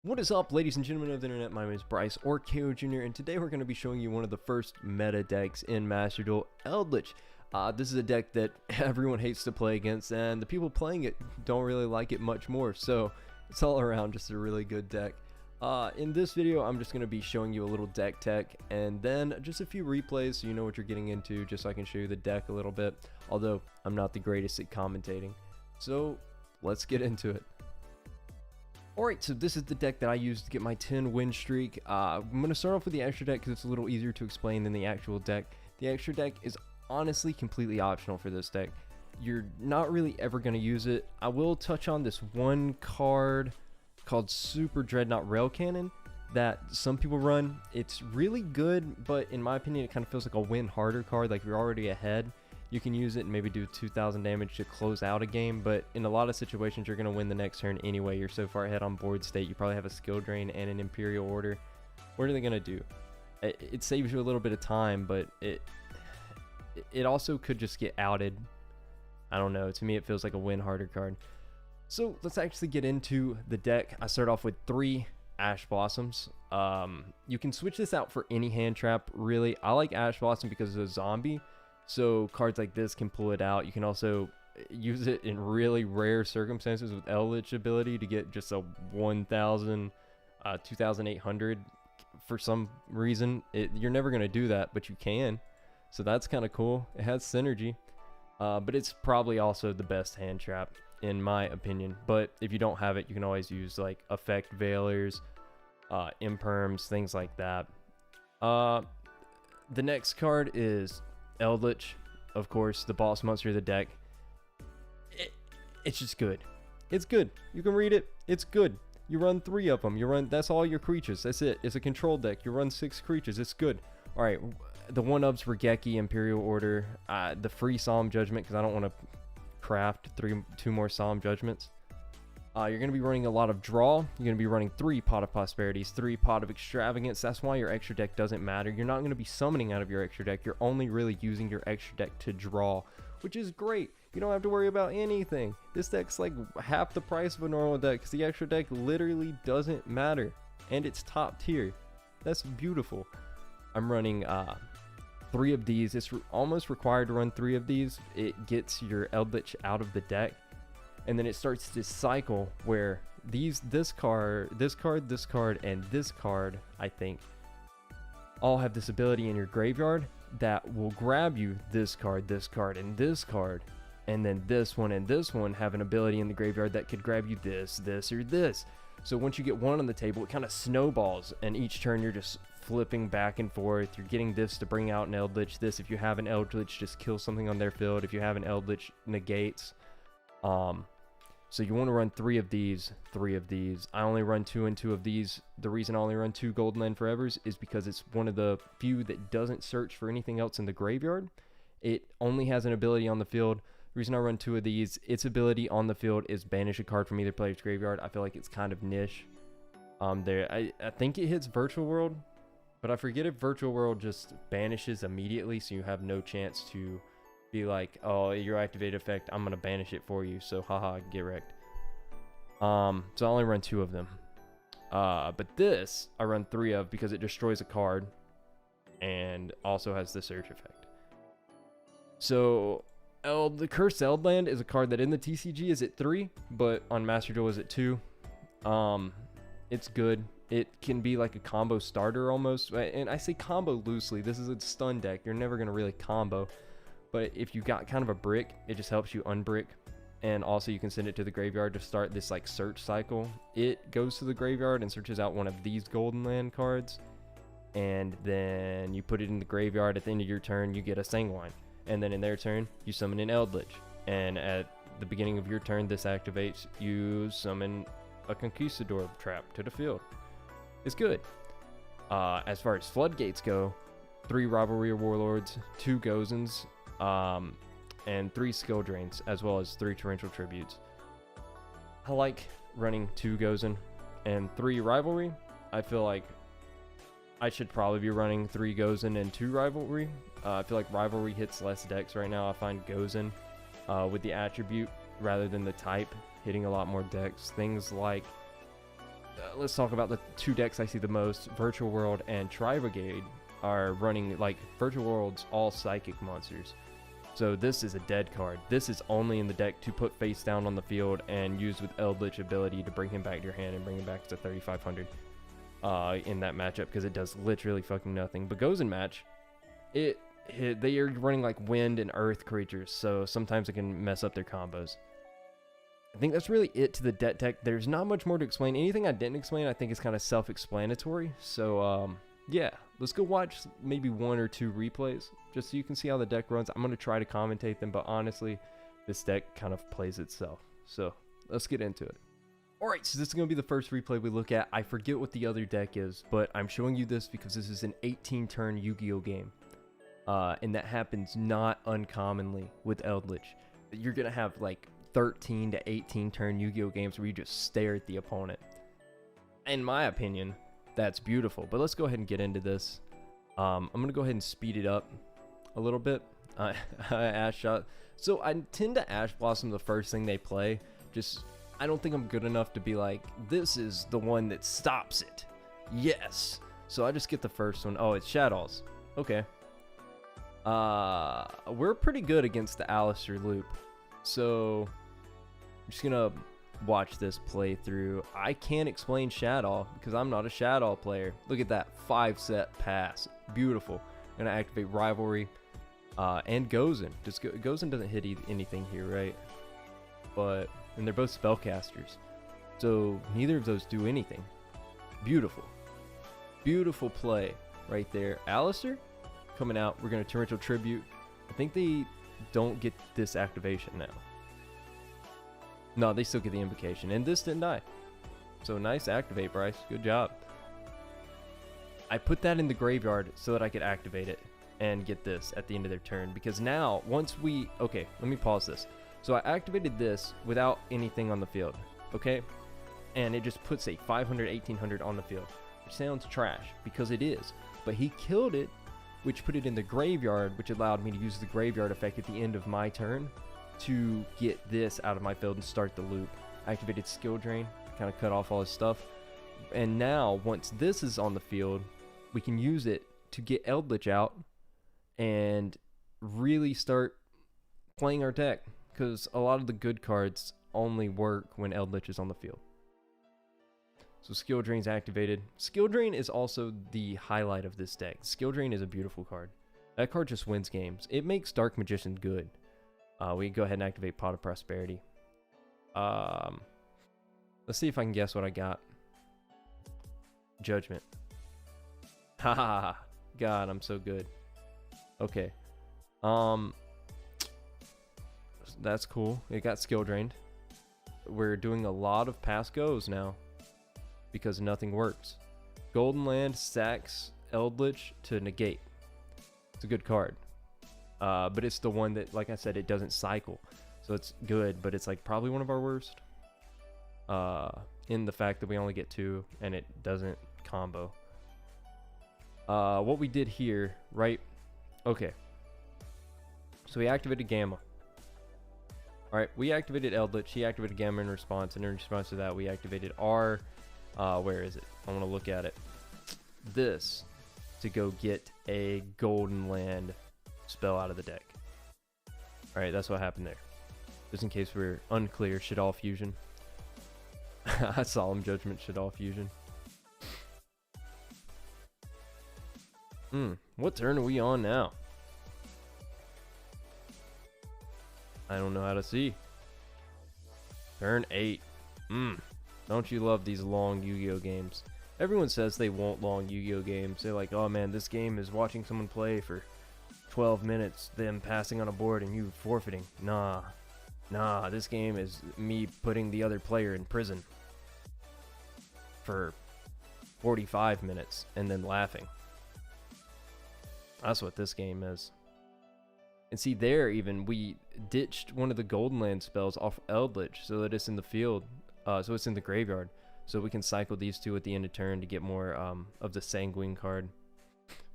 What is up, ladies and gentlemen of the internet? My name is Bryce, or Kojr Jr., and today we're going to be showing you one of the first meta decks in Master Duel, Eldlich. This is a deck that everyone hates to play against, and the people playing it don't really like it much more, so it's all around just a really good deck. In this video, I'm just going to be showing you a little deck tech, and then just a few replays so you know what you're getting into, just so I can show you the deck a little bit, although I'm not the greatest at commentating. So, let's get into it. Alright, so this is the deck that I used to get my 10 win streak. I'm going to start off with the extra deck because it's a little easier to explain than the actual deck. The extra deck is honestly completely optional for this deck. You're not really ever going to use it. I will touch on this one card called Super Dreadnought Rail Cannon that some people run. It's really good, but in my opinion it kind of feels like a win harder card. Like, if you're already ahead, you can use it and maybe do 2,000 damage to close out a game, but in a lot of situations you're going to win the next turn anyway. You're so far ahead on board state, you probably have a skill drain and an Imperial Order. What are they going to do? It saves you a little bit of time, but it also could just get outed. I don't know, to me it feels like a win harder card. So let's actually get into the deck. I start off with 3 Ash Blossoms. You can switch this out for any hand trap, really. I like Ash Blossom because it's a zombie, so cards like this can pull it out. You can also use it in really rare circumstances with Eldlich ability to get just a 1,000, 2,800 for some reason. You're never going to do that, but you can. So that's kind of cool. It has synergy, but it's probably also the best hand trap in my opinion. But if you don't have it, you can always use like effect veilers, imperms, things like that. The next card is Eldlich, of course, the boss monster of the deck. It's just good. It's good. You can read it. It's good. You run 3 of them. That's all your creatures. That's it. It's a control deck. You run 6 creatures. It's good. All right. The 1-ups for Geki, Imperial Order, the free Solemn Judgment, because I don't want to craft 2 more Solemn Judgments. You're going to be running a lot of draw. You're going to be running 3 Pot of Prosperities, 3 Pot of Extravagance. That's why your extra deck doesn't matter. You're not going to be summoning out of your extra deck. You're only really using your extra deck to draw, which is great. You don't have to worry about anything. This deck's like half the price of a normal deck because the extra deck literally doesn't matter. And it's top tier. That's beautiful. I'm running 3 of these. It's almost required to run 3 of these. It gets your Eldlich out of the deck. And then it starts this cycle where this card, and this card, I think, all have this ability in your graveyard that will grab you this card, and this card. And then this one and this one have an ability in the graveyard that could grab you this, or this. So once you get one on the table, it kind of snowballs, and each turn you're just flipping back and forth. You're getting this to bring out an Eldlich. This, if you have an Eldlich, just kill something on their field. If you have an Eldlich, negates. So you want to run 3 of these, 3 of these. I only run 2 and 2 of these. The reason I only run 2 Golden Land Forevers is because it's one of the few that doesn't search for anything else in the graveyard. It only has an ability on the field. The reason I run 2 of these, its ability on the field is banish a card from either player's graveyard. I feel like it's kind of niche. I think it hits Virtual World, but I forget if Virtual World just banishes immediately, so you have no chance to be like, oh, your activate effect, I'm gonna banish it for you, so haha, get wrecked. So I only run 2 of them. But this I run 3 of because it destroys a card and also has the search effect. So the Cursed Eldland is a card that in the TCG is at 3, but on Master Duel is at 2. It's good. It can be like a combo starter almost, and I say combo loosely. This is a stun deck. You're never gonna really combo. But if you got kind of a brick, it just helps you unbrick. And also you can send it to the graveyard to start this like search cycle. It goes to the graveyard and searches out one of these Golden Land cards. And then you put it in the graveyard. At the end of your turn, you get a Sanguine. And then in their turn, you summon an Eldlich. And at the beginning of your turn, this activates. You summon a Conquistador trap to the field. It's good. As far as floodgates go, 3 Rivalry Warlords, 2 Gozens, and 3 skill drains, as well as 3 torrential tributes. I like running 2 Gozen and 3 rivalry. I feel like I should probably be running 3 Gozen and 2 rivalry. I feel like rivalry hits less decks right now. I find Gozen with the attribute rather than the type hitting a lot more decks. Things like let's talk about the two decks I see the most. Virtual World and Tri Brigade are running, like, Virtual World's all psychic monsters. So this is a dead card. This is only in the deck to put face down on the field and use with Eldlich ability to bring him back to your hand and bring him back to 3,500 in that matchup, because it does literally fucking nothing. But goes in match, they are running like wind and earth creatures, so sometimes it can mess up their combos. I think that's really it to the deck tech. There's not much more to explain. Anything I didn't explain, I think is kind of self-explanatory. So yeah, let's go watch maybe 1 or 2 replays just so you can see how the deck runs. I'm going to try to commentate them, but honestly, this deck kind of plays itself. So let's get into it. Alright, so this is going to be the first replay we look at. I forget what the other deck is, but I'm showing you this because this is an 18-turn Yu-Gi-Oh game. And that happens not uncommonly with Eldlich. You're going to have like 13 to 18 turn Yu-Gi-Oh games where you just stare at the opponent. In my opinion, that's beautiful. But let's go ahead and get into this. I'm going to go ahead and speed it up a little bit. Ash Shot. So I tend to Ash Blossom the first thing they play. I don't think I'm good enough to be like, this is the one that stops it. Yes. So I just get the first one. Oh, it's Shadows. Okay. We're pretty good against the Alistair loop. So I'm just gonna watch this playthrough. I can't explain Shadow because I'm not a Shadow player. Look at that 5-set pass. Beautiful. Gonna activate Rivalry. And Gozen. Gozen doesn't hit anything here, right? And they're both spellcasters. So neither of those do anything. Beautiful. Beautiful play right there. Alistair coming out. We're going to Torrential Tribute. I think they don't get this activation now. No, they still get the invocation. And this didn't die. So nice activate, Bryce. Good job. I put that in the graveyard so that I could activate it and get this at the end of their turn. Because now, okay, let me pause this. So I activated this without anything on the field, okay? And it just puts a 500, 1800 on the field. Which sounds trash, because it is. But he killed it, which put it in the graveyard, which allowed me to use the graveyard effect at the end of my turn to get this out of my field and start the loop. I activated Skill Drain, kind of cut off all his stuff. And now, once this is on the field, we can use it to get Eldlich out and really start playing our deck. Because a lot of the good cards only work when Eldlich is on the field. So Skill Drain's activated. Skill Drain is also the highlight of this deck. Skill Drain is a beautiful card. That card just wins games. It makes Dark Magician good. We can go ahead and activate Pot of Prosperity. Let's see if I can guess what I got. Judgment. Ha ha ha. God, I'm so good. Okay. That's cool. It got skill drained. We're doing a lot of pass goes now because nothing works. Golden Land sacks Eldlich to negate. It's a good card. But it's the one that, like I said, it doesn't cycle. So it's good, but it's like probably one of our worst. In the fact that we only get 2 and it doesn't combo. What we did here, right? Okay. So we activated Gamma. Alright, we activated Eldlich, he activated Gamma in response, and in response to that we activated our, where is it? I want to look at it. This, to go get a Golden Land spell out of the deck. Alright, that's what happened there. Just in case we're unclear, Shaddoll Fusion. Solemn Judgment, Shaddoll Fusion. What turn are we on now? I don't know how to see. Turn 8. Don't you love these long Yu-Gi-Oh games? Everyone says they want long Yu-Gi-Oh games. They're like, oh man, this game is watching someone play for 12 minutes, them passing on a board and you forfeiting. Nah, this game is me putting the other player in prison for 45 minutes and then laughing. That's what this game is. And see there, even we ditched one of the Golden Land spells off Eldlich so that it's in the field, so it's in the graveyard, so we can cycle these 2 at the end of turn to get more of the Sanguine card.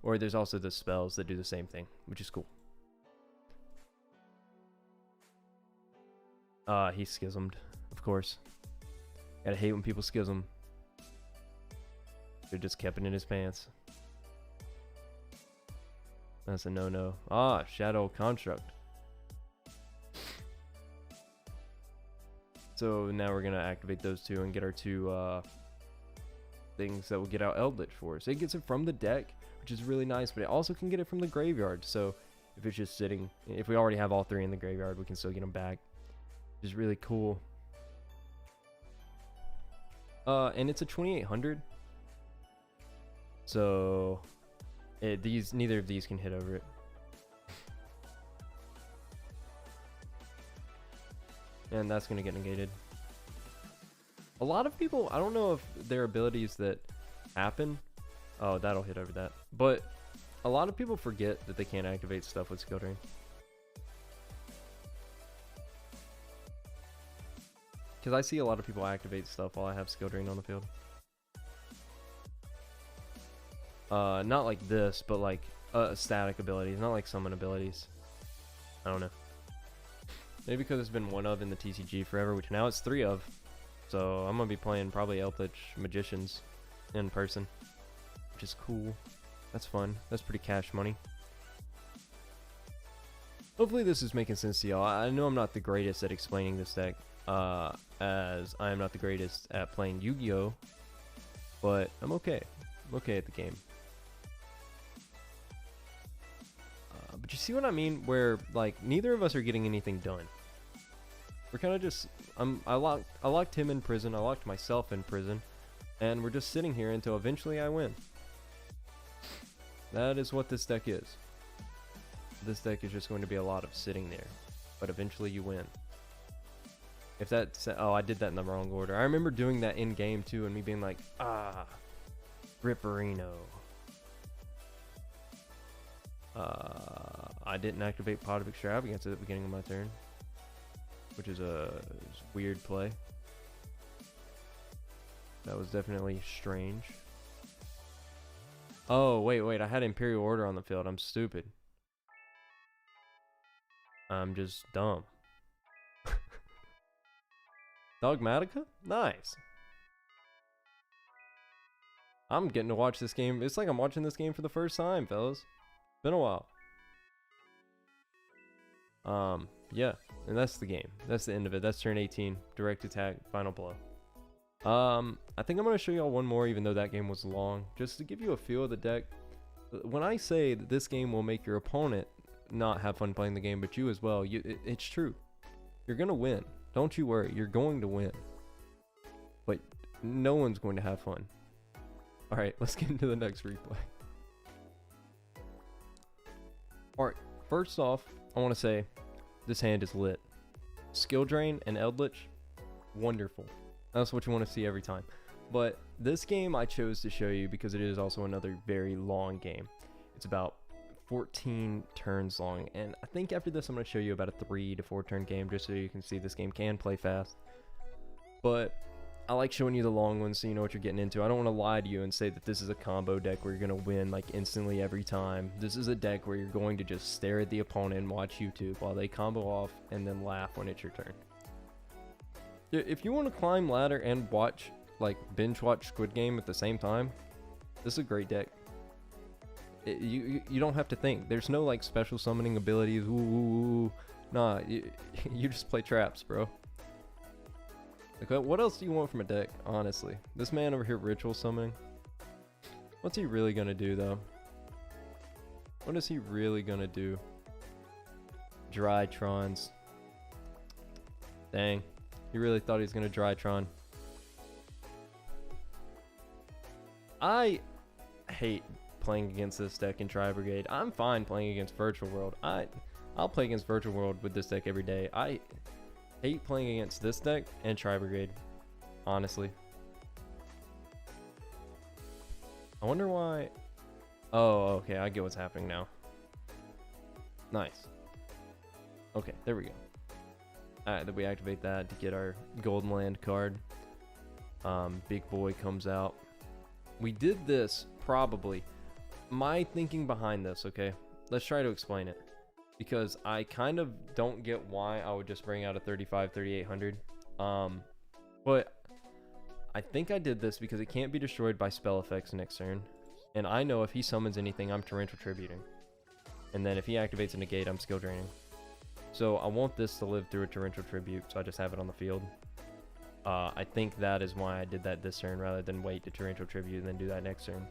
Or there's also the spells that do the same thing, which is cool. He schismed, of course. Gotta hate when people schism. Should've just kept it in his pants. That's a no-no. Ah, Shadow Construct. So now we're gonna activate those two and get our two things that will get out Eldlich for us. It gets it from the deck, which is really nice, but it also can get it from the graveyard. So if it's just sitting, if we already have all three in the graveyard, we can still get them back, which is really cool. And it's a 2800. So neither of these can hit over it. And that's gonna get negated. A lot of people, I don't know if there are abilities that happen. Oh, that'll hit over that. But a lot of people forget that they can't activate stuff with Skill Drain. Because I see a lot of people activate stuff while I have Skill Drain on the field. Not like this, but like static abilities, not like summon abilities. I don't know. Maybe because it's been one of in the TCG forever, which now it's 3 of. So I'm gonna be playing probably Eldlich Magicians in person, which is cool. That's fun. That's pretty cash money. Hopefully this is making sense to y'all. I know I'm not the greatest at explaining this deck, as I am not the greatest at playing Yu-Gi-Oh, but I'm okay. I'm okay at the game. But you see what I mean? Where like neither of us are getting anything done. We're kind of just I locked him in prison. I locked myself in prison, and we're just sitting here until eventually I win. That is what this deck is. This deck is just going to be a lot of sitting there, but eventually you win. If that's I did that in the wrong order. I remember doing that in game too, and me being like, Ripperino. I didn't activate Pot of Extravagance at the beginning of my turn, which is a weird play. That was definitely strange. Oh, wait, I had Imperial Order on the field. I'm stupid. I'm just dumb. Dogmatica? Nice. I'm getting to watch this game. It's like I'm watching this game for the first time, fellas. Been a while. Yeah, and that's the game. That's the end of it. That's turn 18. Direct attack, final blow. I think I'm going to show y'all one more, even though that game was long, just to give you a feel of the deck. When I say that this game will make your opponent not have fun playing the game, but you as well, it's true. You're going to win. Don't you worry. You're going to win. But no one's going to have fun. Alright, let's get into the next replay. Alright, first off, I want to say this hand is lit. Skill Drain and Eldlich, wonderful. That's what you want to see every time. But this game I chose to show you because it is also another very long game. It's about 14 turns long, and I think after this I'm going to show you about a 3 to 4 turn game just so you can see this game can play fast. But I like showing you the long ones so you know what you're getting into. I don't want to lie to you and say that this is a combo deck where you're going to win like instantly every time. This is a deck where you're going to just stare at the opponent and watch YouTube while they combo off and then laugh when it's your turn. If you want to climb ladder and watch, like binge watch Squid Game at the same time, this is a great deck. You don't have to think. There's no like special summoning abilities. Ooh. Nah, you just play traps, bro. Like, what else do you want from a deck, honestly? This man over here ritual summoning. What's he really gonna do, though? What is he really gonna do? Drytrons. Dang. He really thought he was gonna Drytron. I hate playing against this deck in Tri Brigade. I'm fine playing against Virtual World. I'll play against Virtual World with this deck every day. I hate playing against this deck and Tri Brigade, honestly. I wonder why. Oh, okay, I get what's happening now. Nice. Okay, there we go. Alright, then we activate that to get our Golden Land card. Big boy comes out. We did this probably. My thinking behind this, okay? Let's try to explain it. Because I kind of don't get why I would just bring out a 35, 3800. But I think I did this because it can't be destroyed by spell effects next turn. And I know if he summons anything, I'm torrential tributing. And then if he activates a negate, I'm skill draining. So I want this to live through a torrential tribute, so I just have it on the field. I think that is why I did that this turn rather than wait to torrential tribute and then do that next turn.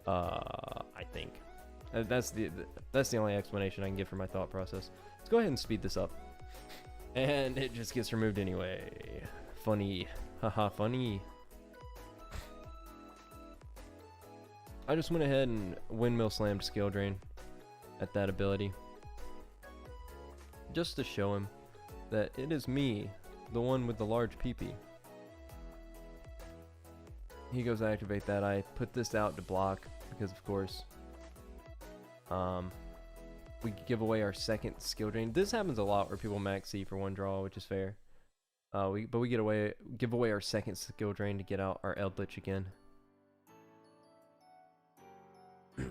I think. That's the only explanation I can give for my thought process. Let's go ahead and speed this up. And it just gets removed anyway. Funny. Haha, funny. I just went ahead and windmill slammed skill drain at that ability. Just to show him that it is me, the one with the large peepee. He goes to activate that. I put this out to block because, of course, we give away our second skill drain. This happens a lot where people max C for one draw, which is fair. But we give away our second skill drain to get out our Eldlich again.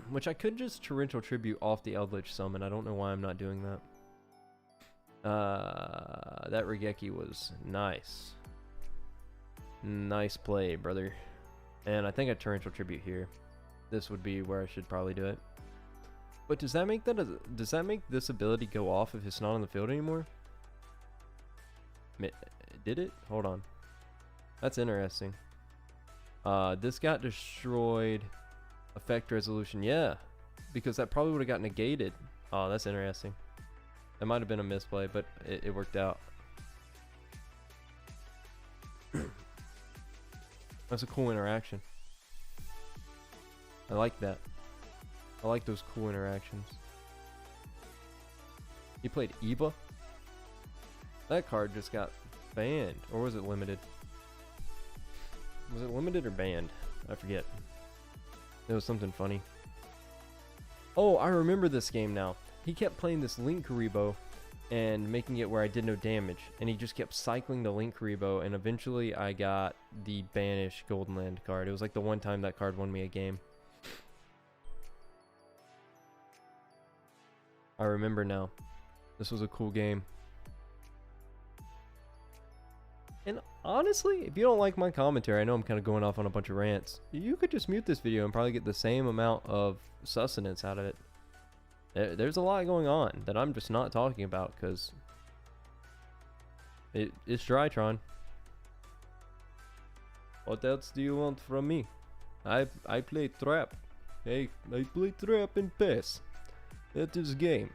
Which I could just torrential tribute off the Eldlich summon. I don't know why I'm not doing that. That Regeki was nice. Nice play, brother. And I think I torrential tribute here. This would be where I should probably do it. But does that make this ability go off if it's not on the field anymore? Did it? Hold on. That's interesting. This got destroyed. Effect resolution, yeah. Because that probably would have got negated. Oh, that's interesting. That might have been a misplay, but it worked out. That's a cool interaction. I like that. I like those cool interactions. He played Eva? That card just got banned. Or was it limited? Was it limited or banned? I forget. It was something funny. Oh, I remember this game now. He kept playing this Link Karibo and making it where I did no damage. And he just kept cycling the Link Karibo, and eventually I got the Banish Golden Land card. It was like the one time that card won me a game. I remember now. This was a cool game. And honestly, if you don't like my commentary, I know I'm kind of going off on a bunch of rants. You could just mute this video and probably get the same amount of sustenance out of it. There's a lot going on that I'm just not talking about because it's Drytron. What else do you want from me? I play trap. Hey, I play trap in PES. That is game.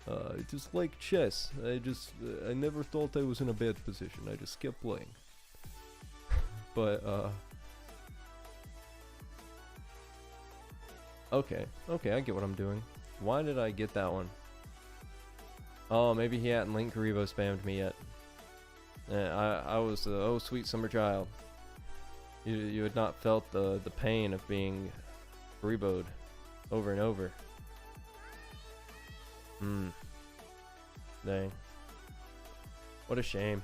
It is like chess. I never thought I was in a bad position. I just kept playing. But, okay, I get what I'm doing. Why did I get that one? Oh, maybe he hadn't Link Karibo spammed me yet. I was the oh sweet summer child. You had not felt the pain of being Karibo'd over and over. Dang. What a shame.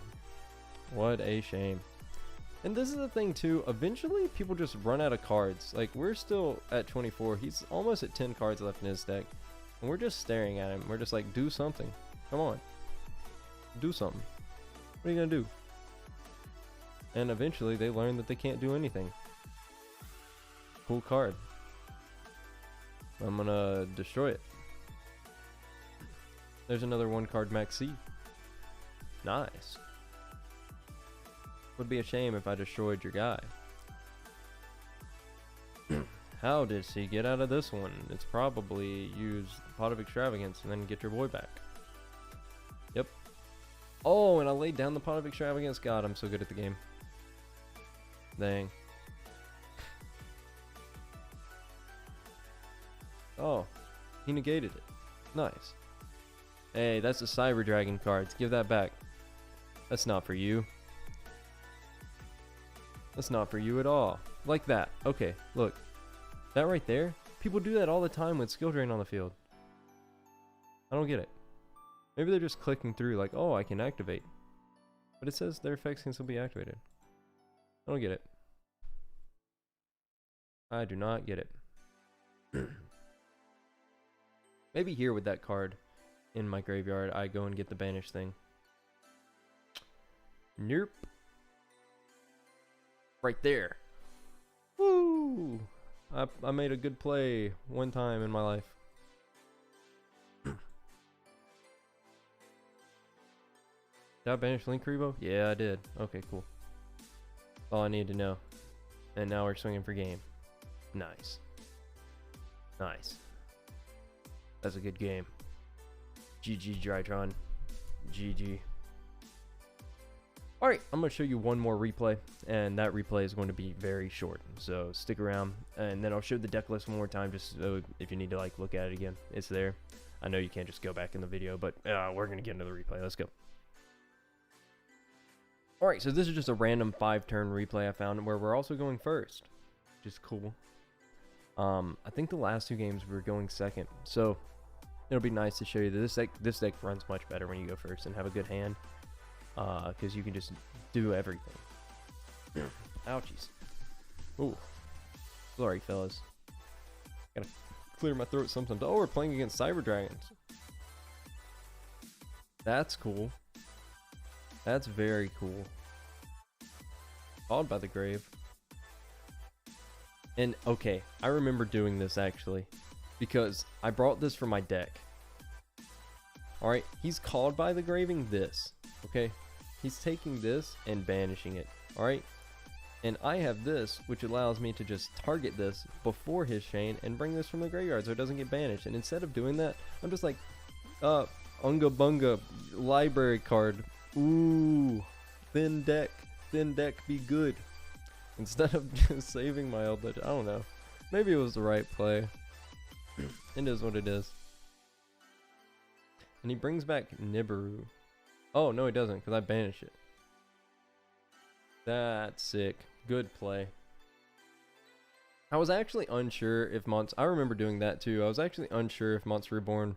What a shame. And this is the thing too, eventually people just run out of cards. Like, we're still at 24, he's almost at 10 cards left in his deck. And we're just staring at him. We're just like, do something. Come on. Do something. What are you gonna do? And eventually they learn that they can't do anything. Cool card. I'm gonna destroy it. There's another one card max C. Nice. Would be a shame if I destroyed your guy. How did she get out of this one? It's probably use Pot of Extravagance and then get your boy back. Yep. Oh, and I laid down the Pot of Extravagance. God, I'm so good at the game. Dang. Oh, he negated it. Nice. Hey, that's a Cyber Dragon cards. Give that back. That's not for you. That's not for you at all. Like that. Okay, look. That right there. People do that all the time with skill drain on the field. I don't get it. Maybe they're just clicking through like, oh, I can activate. But it says their effects can still be activated. I don't get it. I do not get it. Maybe here with that card in my graveyard, I go and get the banish thing. Nope. Right there. Woo! I made a good play one time in my life. Did I banish Link Rebo? Yeah, I did. Okay, cool. All I need to know. And now we're swinging for game. Nice. Nice. That's a good game. GG, Drytron. GG. Alright, I'm going to show you one more replay, and that replay is going to be very short, so stick around, and then I'll show the deck list one more time, just so if you need to like look at it again, it's there. I know you can't just go back in the video, but we're going to get into the replay. Let's go. Alright, so this is just a random 5-turn replay I found, where we're also going first, which is cool. I think the last 2 games we were going second, so it'll be nice to show you that this deck runs much better when you go first and have a good hand. Because you can just do everything. Ouchies. Ooh. Sorry, fellas. Gotta clear my throat sometimes. Oh, we're playing against Cyber Dragons. That's cool. That's very cool. Followed by the grave. And, okay, I remember doing this, actually. Because I brought this for my deck. Alright, he's called by the graving this. Okay? He's taking this and banishing it, alright? And I have this, which allows me to just target this before his chain and bring this from the graveyard so it doesn't get banished. And instead of doing that, I'm just like, Unga Bunga, library card. Ooh, thin deck be good. Instead of just saving my Eldlich, I don't know. Maybe it was the right play. It is what it is. And he brings back Nibiru. Oh, no, he doesn't, because I banished it. That's sick. Good play. I was actually unsure if I remember doing that too. I was actually unsure if Monster Reborn,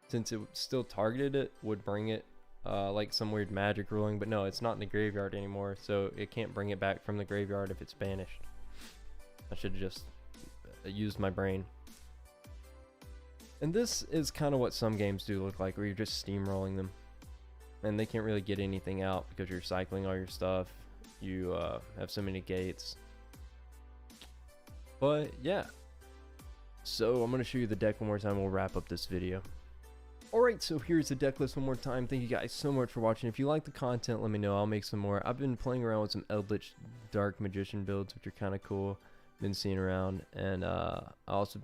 since it still targeted it, would bring it like some weird magic ruling. But no, it's not in the graveyard anymore, so it can't bring it back from the graveyard if it's banished. I should have just used my brain. And this is kind of what some games do look like, where you're just steamrolling them. And they can't really get anything out because you're cycling all your stuff. You have so many gates. But yeah. So I'm going to show you the deck one more time. We'll wrap up this video. Alright, so here's the deck list one more time. Thank you guys so much for watching. If you like the content, let me know. I'll make some more. I've been playing around with some Eldlich Dark Magician builds, which are kind of cool. Been seeing around, and I also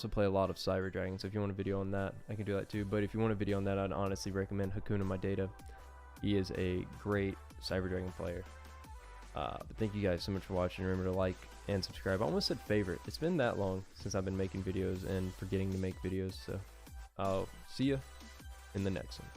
play a lot of Cyber Dragons. So if you want a video on that, I can do that too. But if you want a video on that, I'd honestly recommend Hakuna Matata. He is a great Cyber Dragon player. But thank you guys so much for watching. Remember to like and subscribe. I almost said favorite. It's been that long since I've been making videos and forgetting to make videos. So I'll see you in the next one.